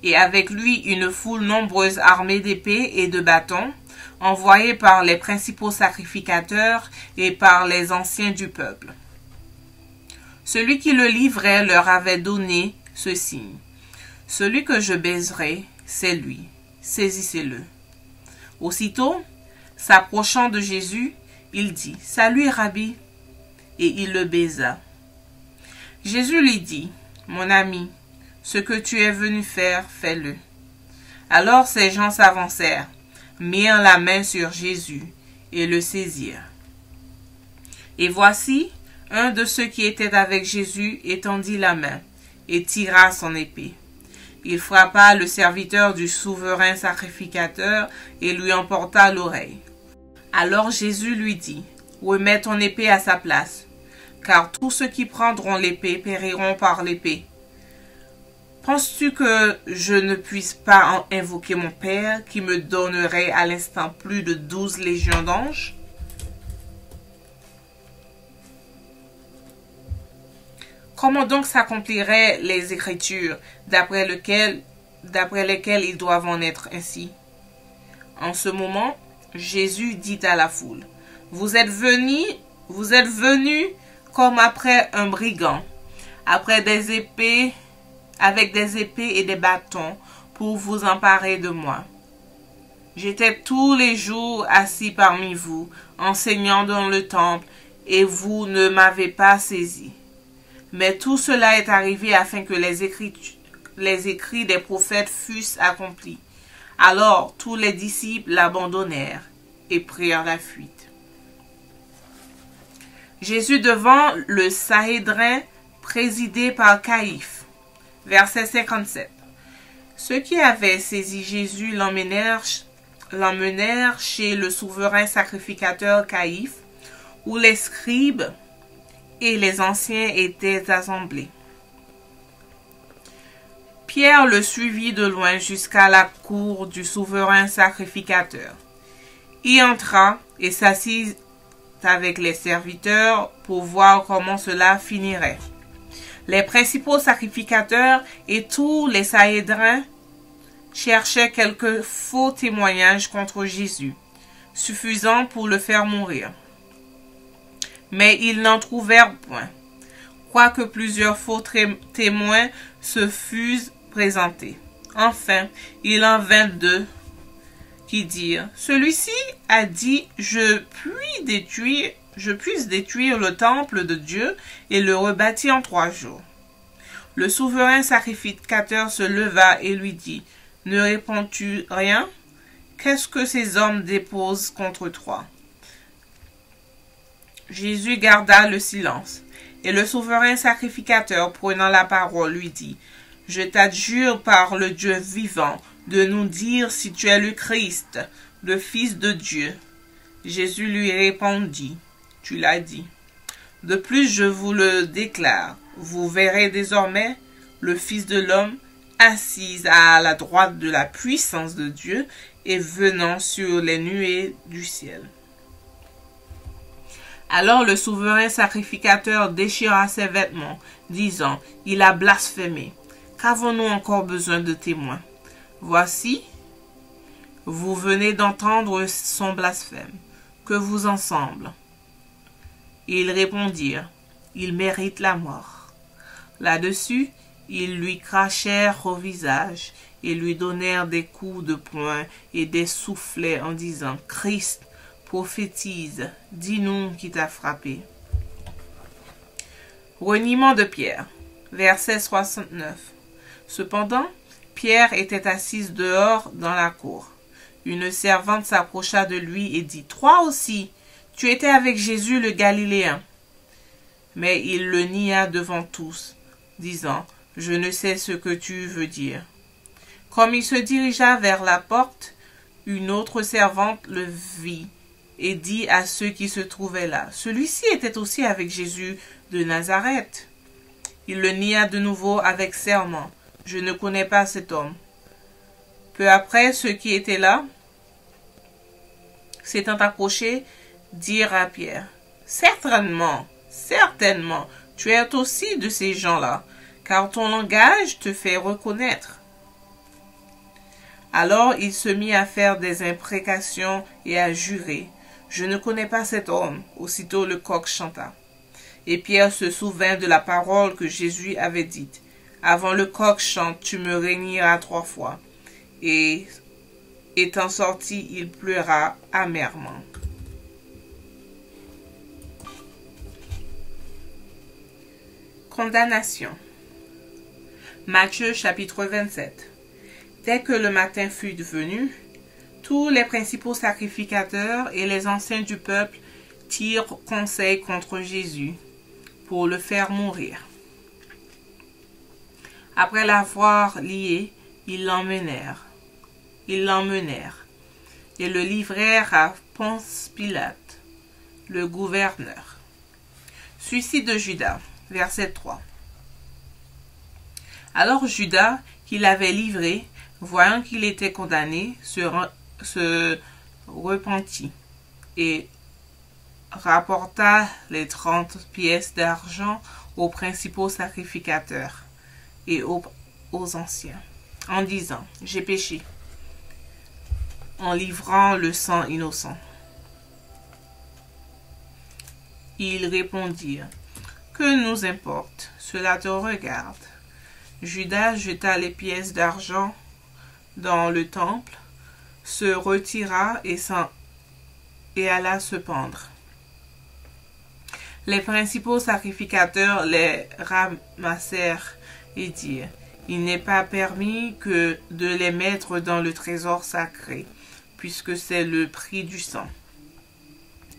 et avec lui une foule nombreuse armée d'épées et de bâtons, envoyés par les principaux sacrificateurs et par les anciens du peuple. Celui qui le livrait leur avait donné ce signe. « Celui que je baiserai, c'est lui. Saisissez-le. » Aussitôt, s'approchant de Jésus, il dit, « Salut, Rabbi !» et il le baisa. Jésus lui dit, « Mon ami, ce que tu es venu faire, fais-le. » Alors ces gens s'avancèrent, mirent la main sur Jésus et le saisirent. Et voici, un de ceux qui étaient avec Jésus étendit la main et tira son épée. Il frappa le serviteur du souverain sacrificateur et lui emporta l'oreille. Alors Jésus lui dit, « Remets ton épée à sa place, car tous ceux qui prendront l'épée périront par l'épée. Penses-tu que je ne puisse pas invoquer mon Père qui me donnerait à l'instant plus de 12 légions d'anges? » Comment donc s'accompliraient les Écritures d'après lesquelles ils doivent en être ainsi? En ce moment, Jésus dit à la foule, « Vous êtes venus comme après un brigand, avec des épées et des bâtons pour vous emparer de moi. J'étais tous les jours assis parmi vous, enseignant dans le temple, et vous ne m'avez pas saisi. Mais tout cela est arrivé afin que les écrits des prophètes fussent accomplis. » Alors tous les disciples l'abandonnèrent et prirent la fuite. Jésus devant le Sanhédrin présidé par Caïphe. Verset 57. Ceux qui avaient saisi Jésus l'emmenèrent chez le souverain sacrificateur Caïphe, où les scribes et les anciens étaient assemblés. Pierre le suivit de loin jusqu'à la cour du souverain sacrificateur. Il entra et s'assit avec les serviteurs pour voir comment cela finirait. Les principaux sacrificateurs et tous les Sanhédrins cherchaient quelques faux témoignages contre Jésus, suffisants pour le faire mourir. Mais ils n'en trouvèrent point, quoique plusieurs faux témoins se fussent présentés. Enfin, il en vint deux qui dirent, « Celui-ci a dit, je puisse détruire le temple de Dieu et le rebâtir en 3 jours. » Le souverain sacrificateur se leva et lui dit, « Ne réponds-tu rien? Qu'est-ce que ces hommes déposent contre toi? » Jésus garda le silence, et le souverain sacrificateur, prenant la parole, lui dit, « Je t'adjure par le Dieu vivant de nous dire si tu es le Christ, le Fils de Dieu. » Jésus lui répondit, « Tu l'as dit. De plus, je vous le déclare, vous verrez désormais le Fils de l'homme assis à la droite de la puissance de Dieu et venant sur les nuées du ciel. » Alors le souverain sacrificateur déchira ses vêtements, disant, « Il a blasphémé. Qu'avons-nous encore besoin de témoins? Voici, vous venez d'entendre son blasphème. Que vous en semble? » Ils répondirent, « Il mérite la mort. » Là-dessus, ils lui crachèrent au visage et lui donnèrent des coups de poing et des soufflets en disant, « Christ, prophétise, dis-nous qui t'a frappé. » Reniement de Pierre. Verset 69. Cependant, Pierre était assis dehors dans la cour. Une servante s'approcha de lui et dit, « Toi aussi, tu étais avec Jésus le Galiléen. » Mais il le nia devant tous, disant, « Je ne sais ce que tu veux dire. » Comme il se dirigea vers la porte, une autre servante le vit et dit à ceux qui se trouvaient là, « Celui-ci était aussi avec Jésus de Nazareth. » Il le nia de nouveau avec serment, « Je ne connais pas cet homme. » Peu après, ceux qui étaient là, s'étant approchés, dirent à Pierre, « Certainement, tu es aussi de ces gens-là, car ton langage te fait reconnaître. » Alors il se mit à faire des imprécations et à jurer, « Je ne connais pas cet homme. » Aussitôt le coq chanta. Et Pierre se souvint de la parole que Jésus avait dite, « Avant le coq chante, tu me régneras 3 fois. » Et étant sorti, il pleura amèrement. Condamnation. Matthieu chapitre 27. Dès que le matin fut venu, tous les principaux sacrificateurs et les anciens du peuple tirent conseil contre Jésus pour le faire mourir. Après l'avoir lié, ils l'emmenèrent et le livrèrent à Ponce Pilate, le gouverneur. Suicide de Judas, verset 3. Alors Judas, qui l'avait livré, voyant qu'il était condamné, se repentit et rapporta les 30 pièces d'argent aux principaux sacrificateurs et aux anciens, en disant, « J'ai péché, en livrant le sang innocent. » Ils répondirent, « Que nous importe, cela te regarde. » Judas jeta les pièces d'argent dans le temple, se retira et alla se pendre. Les principaux sacrificateurs les ramassèrent et dirent, « Il n'est pas permis que de les mettre dans le trésor sacré, puisque c'est le prix du sang. »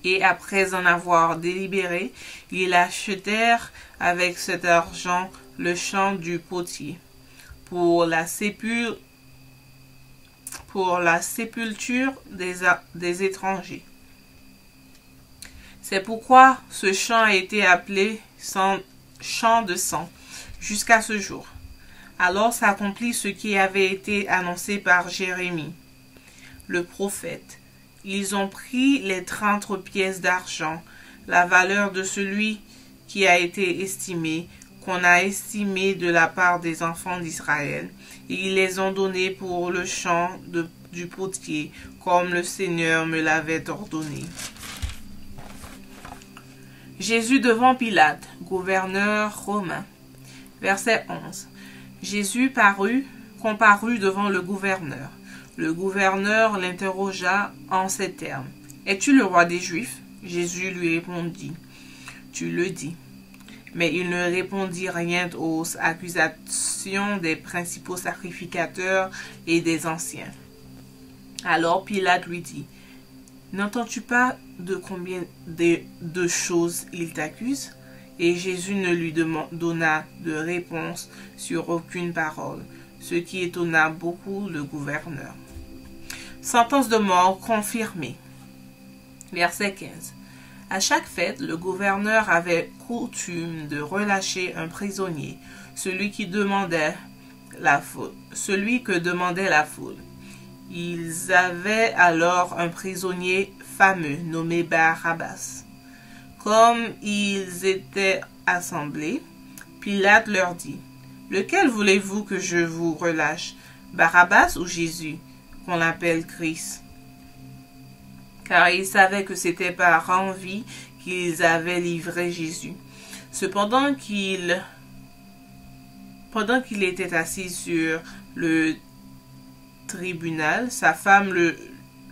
Et après en avoir délibéré, ils achetèrent avec cet argent le champ du potier pour la sépulture des étrangers. C'est pourquoi ce champ a été appelé champ de sang jusqu'à ce jour. Alors s'accomplit ce qui avait été annoncé par Jérémie, le prophète. Ils ont pris les 30 pièces d'argent, la valeur de celui qui a été estimé, qu'on a estimé de la part des enfants d'Israël, et ils les ont donnés pour le champ du potier, comme le Seigneur me l'avait ordonné. Jésus devant Pilate, gouverneur romain. Verset 11. Jésus comparut devant le gouverneur. Le gouverneur l'interrogea en ces termes. « Es-tu le roi des Juifs ?» Jésus lui répondit. « Tu le dis. » Mais il ne répondit rien aux accusations des principaux sacrificateurs et des anciens. Alors Pilate lui dit, « N'entends-tu pas de combien de choses il t'accuse ?» Et Jésus ne lui donna de réponse sur aucune parole, ce qui étonna beaucoup le gouverneur. Sentence de mort confirmée. Verset 15. À chaque fête, le gouverneur avait coutume de relâcher un prisonnier, celui que demandait la foule. Ils avaient alors un prisonnier fameux nommé Barabbas. Comme ils étaient assemblés, Pilate leur dit, « Lequel voulez-vous que je vous relâche, Barabbas ou Jésus, qu'on appelle Christ ?» Car ils savaient que c'était par envie qu'ils avaient livré Jésus. Cependant pendant qu'il était assis sur le tribunal, sa femme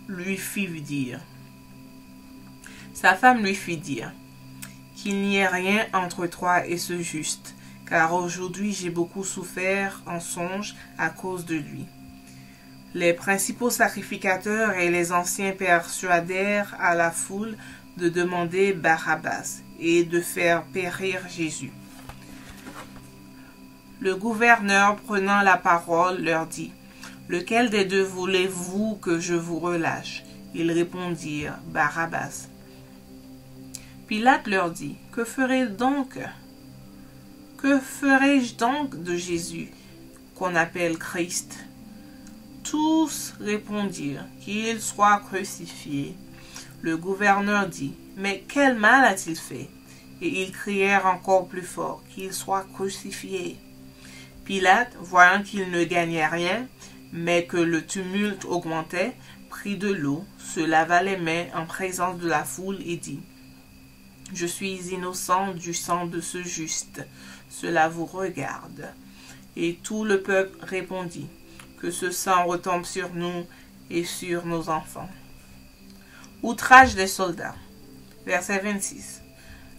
lui fit dire qu'il n'y ait rien entre toi et ce juste, car aujourd'hui j'ai beaucoup souffert en songe à cause de lui. Les principaux sacrificateurs et les anciens persuadèrent à la foule de demander Barabbas et de faire périr Jésus. Le gouverneur, prenant la parole, leur dit, « Lequel des deux voulez-vous que je vous relâche ?» Ils répondirent, « Barabbas. » Pilate leur dit, « Que ferai-je donc de Jésus, qu'on appelle Christ ?» Tous répondirent, « Qu'il soit crucifié. » Le gouverneur dit, « Mais quel mal a-t-il fait ?» Et ils crièrent encore plus fort, « Qu'il soit crucifié. » Pilate, voyant qu'il ne gagnait rien, mais que le tumulte augmentait, prit de l'eau, se lava les mains en présence de la foule et dit, « Je suis innocent du sang de ce juste, cela vous regarde. » Et tout le peuple répondit, « Que ce sang retombe sur nous et sur nos enfants. » Outrage des soldats. Verset 26.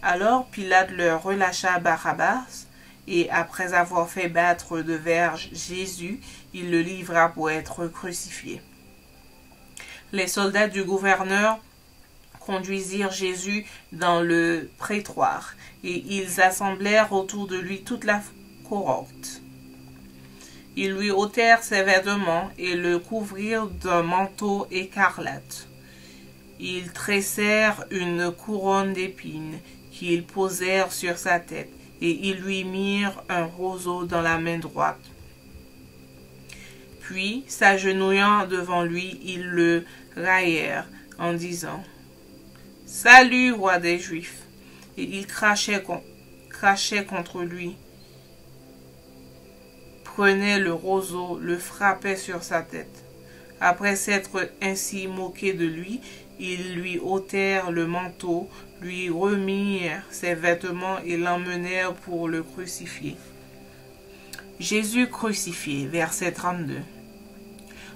Alors Pilate leur relâcha Barabbas, et après avoir fait battre de verge Jésus, il le livra pour être crucifié. Les soldats du gouverneur conduisirent Jésus dans le prétoire, et ils assemblèrent autour de lui toute la cohorte. Ils lui ôtèrent ses vêtements et le couvrirent d'un manteau écarlate. Ils tressèrent une couronne d'épines qu'ils posèrent sur sa tête, et ils lui mirent un roseau dans la main droite. Puis, s'agenouillant devant lui, ils le raillèrent en disant, « Salut, roi des Juifs !» Et ils crachaient contre lui, prenaient le roseau, le frappaient sur sa tête. Après s'être ainsi moqués de lui, ils lui ôtèrent le manteau, lui remirent ses vêtements et l'emmenèrent pour le crucifier. Jésus crucifié, verset 32.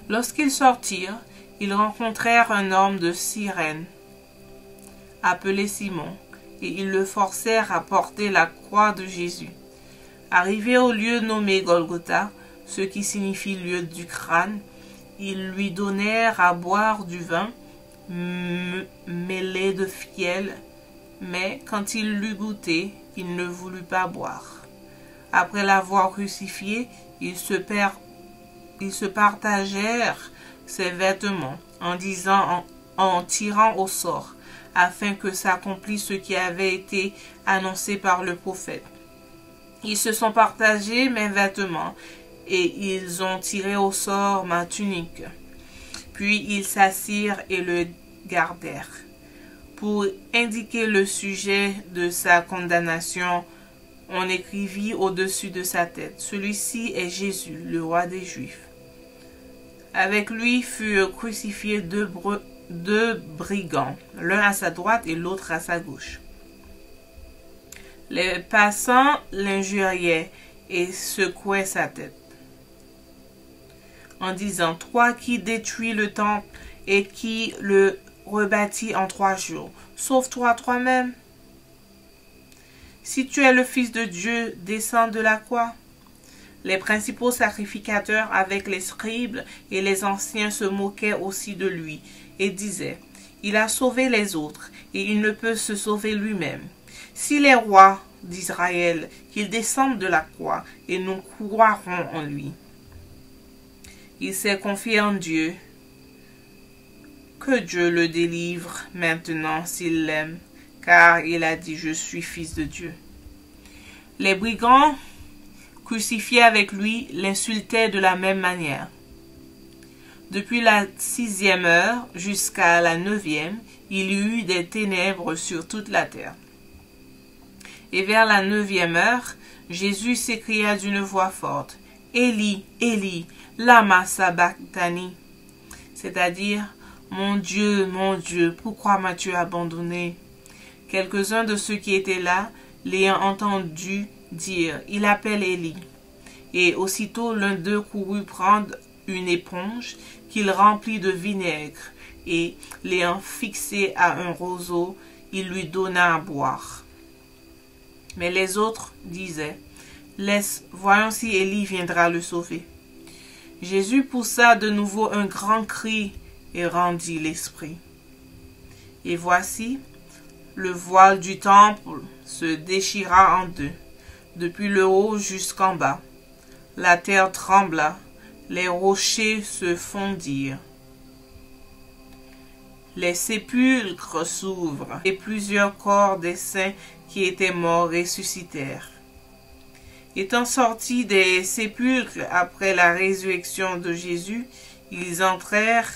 Lorsqu'ils sortirent, ils rencontrèrent un homme de Cyrène, appelé Simon, et ils le forcèrent à porter la croix de Jésus. Arrivé au lieu nommé Golgotha, ce qui signifie lieu du crâne, ils lui donnèrent à boire du vin mêlé de fiel, mais quand il l'eut goûté, il ne voulut pas boire. Après l'avoir crucifié, ils se partagèrent ses vêtements, en tirant au sort, afin que s'accomplisse ce qui avait été annoncé par le prophète. Ils se sont partagés mes vêtements, et ils ont tiré au sort ma tunique. Puis ils s'assirent et le gardèrent. Pour indiquer le sujet de sa condamnation, on écrivit au-dessus de sa tête: celui-ci est Jésus, le roi des Juifs. Avec lui furent crucifiés deux brigands, l'un à sa droite et l'autre à sa gauche. Les passants l'injuriaient et secouaient sa tête, en disant: toi qui détruis le temple et qui le rebâtis en 3 jours, sauve-toi toi-même. Si tu es le Fils de Dieu, descends de la croix. Les principaux sacrificateurs avec les scribes et les anciens se moquaient aussi de lui et disaient: il a sauvé les autres et il ne peut se sauver lui-même. Si les rois d'Israël, qu'il descende de la croix et nous croirons en lui. Il s'est confié en Dieu. Que Dieu le délivre maintenant s'il l'aime, car il a dit: je suis fils de Dieu. Les brigands crucifiés avec lui l'insultaient de la même manière. Depuis la 6e heure jusqu'à la 9e, il y eut des ténèbres sur toute la terre. Et vers la 9e heure, Jésus s'écria d'une voix forte: Élie, Élie, lama sabachthani, c'est-à-dire: mon Dieu, pourquoi m'as-tu abandonné? Quelques-uns de ceux qui étaient là, l'ayant entendu dire: il appelle Élie. Et aussitôt l'un d'eux courut prendre une éponge qu'il remplit de vinaigre, et l'ayant fixée à un roseau, il lui donna à boire. Mais les autres disaient: laisse, voyons si Élie viendra le sauver. Jésus poussa de nouveau un grand cri et rendit l'esprit. Et voici, le voile du temple se déchira en deux, depuis le haut jusqu'en bas. La terre trembla, les rochers se fondirent. Les sépulcres s'ouvrent, et plusieurs corps des saints qui étaient morts ressuscitèrent. Étant sortis des sépulcres après la résurrection de Jésus, ils entrèrent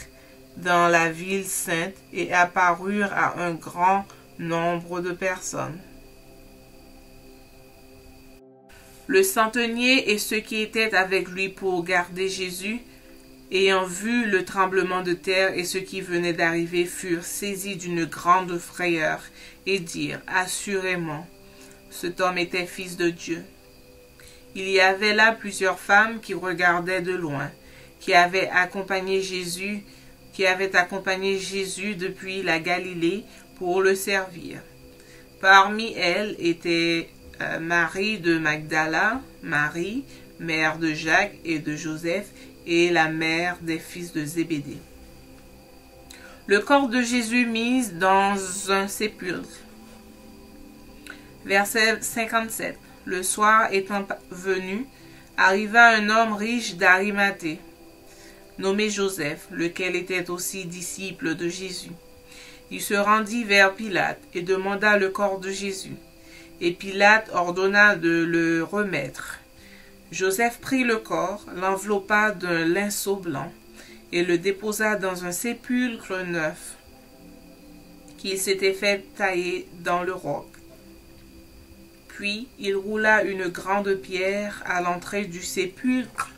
dans la ville sainte et apparurent à un grand nombre de personnes. Le centenier et ceux qui étaient avec lui pour garder Jésus, ayant vu le tremblement de terre et ce qui venait d'arriver, furent saisis d'une grande frayeur et dirent: assurément, cet homme était fils de Dieu. Il y avait là plusieurs femmes qui regardaient de loin, qui avaient accompagné Jésus depuis la Galilée pour le servir. Parmi elles étaient Marie de Magdala, Marie, mère de Jacques et de Joseph, et la mère des fils de Zébédée. Le corps de Jésus mis dans un sépulcre. Verset 57. Le soir étant venu, arriva un homme riche d'Arimathée, nommé Joseph, lequel était aussi disciple de Jésus. Il se rendit vers Pilate et demanda le corps de Jésus. Et Pilate ordonna de le remettre. Joseph prit le corps, l'enveloppa d'un linceau blanc et le déposa dans un sépulcre neuf qu'il s'était fait tailler dans le roc. Puis il roula une grande pierre à l'entrée du sépulcre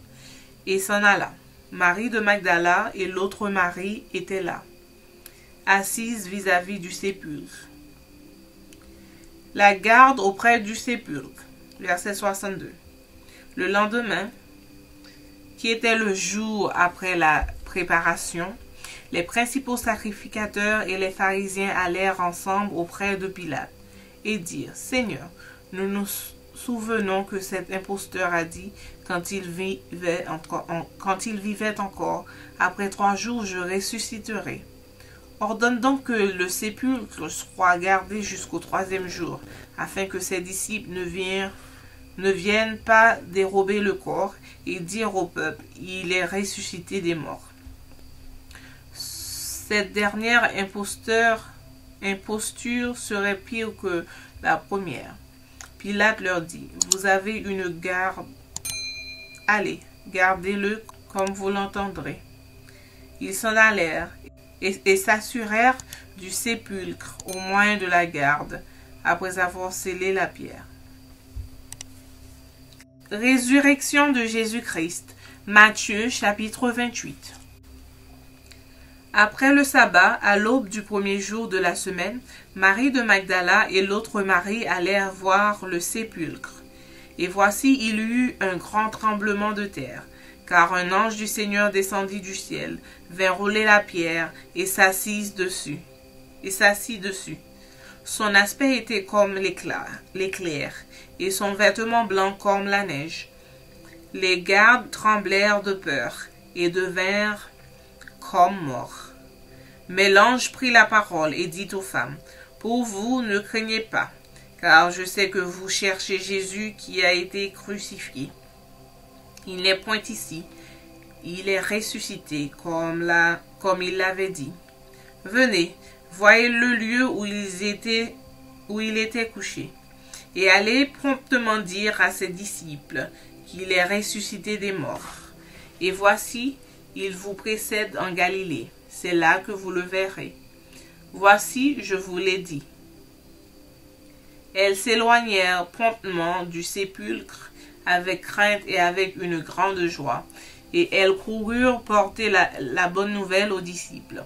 et s'en alla. Marie de Magdala et l'autre Marie étaient là, assises vis-à-vis du sépulcre. La garde auprès du sépulcre. Verset 62. Le lendemain, qui était le jour après la préparation, les principaux sacrificateurs et les pharisiens allèrent ensemble auprès de Pilate et dirent: Seigneur, nous nous souvenons que cet imposteur a dit, quand il vivait encore, après 3 jours je ressusciterai. Ordonne donc que le sépulcre soit gardé jusqu'au 3e jour, afin que ses disciples ne viennent pas dérober le corps et dire au peuple, il est ressuscité des morts. Cette dernière imposture serait pire que la première. Pilate leur dit, vous avez une garde, allez, gardez-le comme vous l'entendrez. Ils s'en allèrent et s'assurèrent du sépulcre au moyen de la garde, après avoir scellé la pierre. Résurrection de Jésus-Christ. Matthieu chapitre 28. Après le sabbat, à l'aube du premier jour de la semaine, Marie de Magdala et l'autre Marie allèrent voir le sépulcre. Et voici, il y eut un grand tremblement de terre, car un ange du Seigneur descendit du ciel, vint rouler la pierre et s'assit dessus. Son aspect était comme l'éclair, et son vêtement blanc comme la neige. Les gardes tremblèrent de peur, et devinrent comme morts. Mais l'ange prit la parole et dit aux femmes, « Pour vous, ne craignez pas, car je sais que vous cherchez Jésus qui a été crucifié. Il n'est point ici, il est ressuscité, comme il l'avait dit. Venez, voyez le lieu où il était couché, et allez promptement dire à ses disciples qu'il est ressuscité des morts. Et voici, il vous précède en Galilée. C'est là que vous le verrez. Voici, je vous l'ai dit. » Elles s'éloignèrent promptement du sépulcre avec crainte et avec une grande joie, et elles coururent porter la bonne nouvelle aux disciples.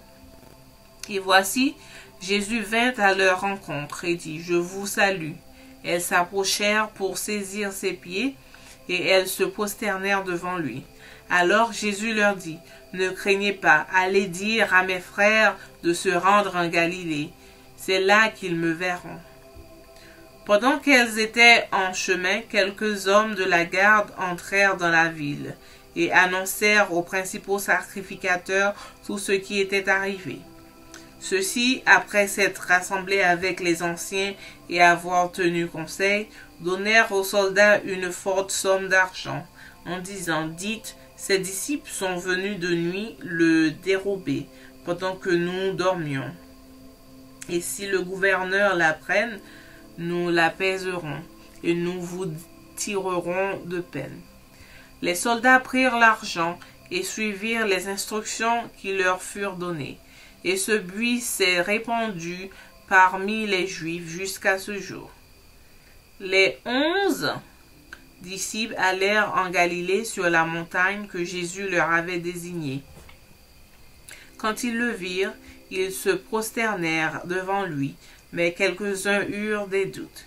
Et voici, Jésus vint à leur rencontre et dit, « Je vous salue. » Elles s'approchèrent pour saisir ses pieds, et elles se prosternèrent devant lui. Alors Jésus leur dit, « Ne craignez pas, allez dire à mes frères de se rendre en Galilée. C'est là qu'ils me verront. » Pendant qu'elles étaient en chemin, quelques hommes de la garde entrèrent dans la ville et annoncèrent aux principaux sacrificateurs tout ce qui était arrivé. Ceux-ci, après s'être rassemblés avec les anciens et avoir tenu conseil, donnèrent aux soldats une forte somme d'argent, en disant, « Dites, ses disciples sont venus de nuit le dérober, pendant que nous dormions. Et si le gouverneur l'apprenne, nous l'apaiserons, et nous vous tirerons de peine. » Les soldats prirent l'argent et suivirent les instructions qui leur furent données. Et ce bruit s'est répandu parmi les Juifs jusqu'à ce jour. Les 11 disciples allèrent en Galilée sur la montagne que Jésus leur avait désignée. Quand ils le virent, ils se prosternèrent devant lui, mais quelques-uns eurent des doutes.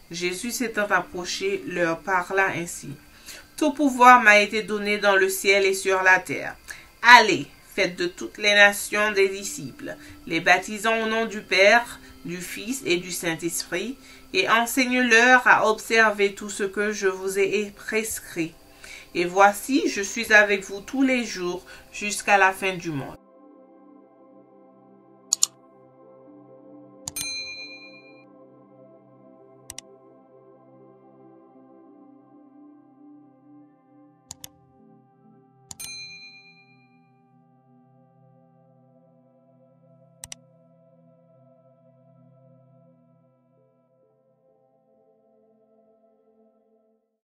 Jésus s'étant approché, leur parla ainsi. « Tout pouvoir m'a été donné dans le ciel et sur la terre. Allez, faites de toutes les nations des disciples, les baptisant au nom du Père, du Fils et du Saint-Esprit, et enseigne-leur à observer tout ce que je vous ai prescrit. Et voici, je suis avec vous tous les jours jusqu'à la fin du monde. »